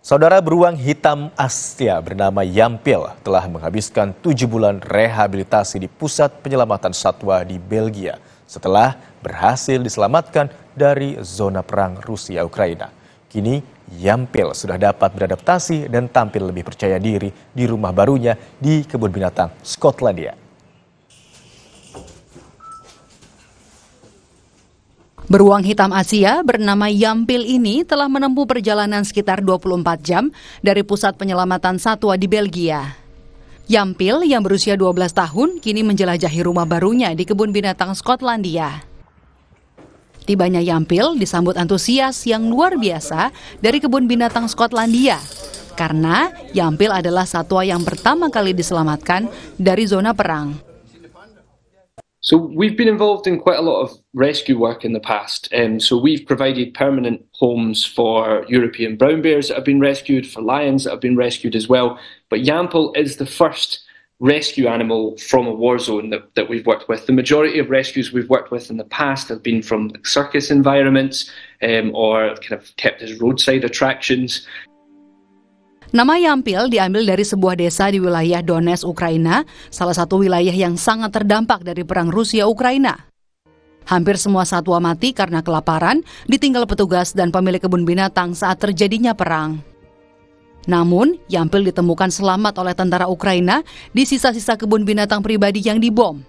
Saudara beruang hitam Asia bernama Yampil telah menghabiskan 7 bulan rehabilitasi di pusat penyelamatan satwa di Belgia setelah berhasil diselamatkan dari zona perang Rusia-Ukraina. Kini Yampil sudah dapat beradaptasi dan tampil lebih percaya diri di rumah barunya di kebun binatang Skotlandia. Beruang hitam Asia bernama Yampil ini telah menempuh perjalanan sekitar 24 jam dari pusat penyelamatan satwa di Belgia. Yampil yang berusia 12 tahun kini menjelajahi rumah barunya di kebun binatang Skotlandia. Tibanya Yampil disambut antusias yang luar biasa dari kebun binatang Skotlandia karena Yampil adalah satwa yang pertama kali diselamatkan dari zona perang. So we've been involved in quite a lot of rescue work in the past. So we've provided permanent homes for European brown bears that have been rescued, for lions that have been rescued as well. But Yampil is the first rescue animal from a war zone that we've worked with. The majority of rescues we've worked with in the past have been from circus environments or kind of kept as roadside attractions. Nama Yampil diambil dari sebuah desa di wilayah Donetsk, Ukraina, salah satu wilayah yang sangat terdampak dari perang Rusia-Ukraina. Hampir semua satwa mati karena kelaparan, ditinggal petugas dan pemilik kebun binatang saat terjadinya perang. Namun, Yampil ditemukan selamat oleh tentara Ukraina di sisa-sisa kebun binatang pribadi yang dibom.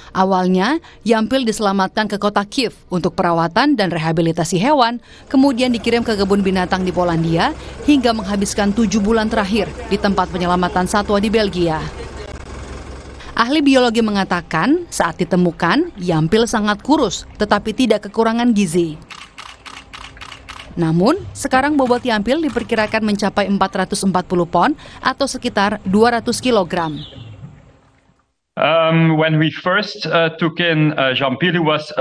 Awalnya, Yampil diselamatkan ke kota Kiev untuk perawatan dan rehabilitasi hewan, kemudian dikirim ke kebun binatang di Polandia hingga menghabiskan 7 bulan terakhir di tempat penyelamatan satwa di Belgia. Ahli biologi mengatakan saat ditemukan, Yampil sangat kurus tetapi tidak kekurangan gizi. Namun, sekarang bobot Yampil diperkirakan mencapai 440 pon atau sekitar 200 kilogram. When we first took in Yampil, he was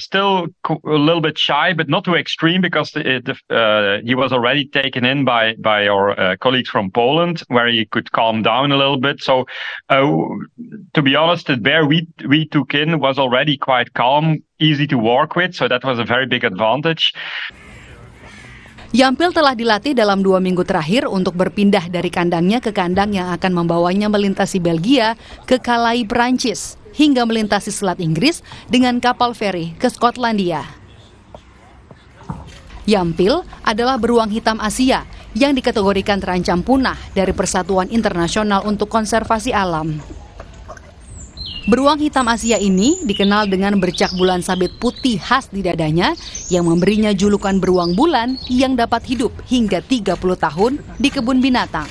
still a little bit shy, but not too extreme because he was already taken in by our colleagues from Poland, where he could calm down a little bit. So, to be honest, the bear we took in was already quite calm, easy to walk with, so that was a very big advantage. Yampil telah dilatih dalam 2 minggu terakhir untuk berpindah dari kandangnya ke kandang yang akan membawanya melintasi Belgia ke Calais, Perancis, hingga melintasi Selat Inggris dengan kapal feri ke Skotlandia. Yampil adalah beruang hitam Asia yang dikategorikan terancam punah dari Persatuan Internasional untuk Konservasi Alam. Beruang hitam Asia ini dikenal dengan bercak bulan sabit putih khas di dadanya yang memberinya julukan beruang bulan yang dapat hidup hingga 30 tahun di kebun binatang.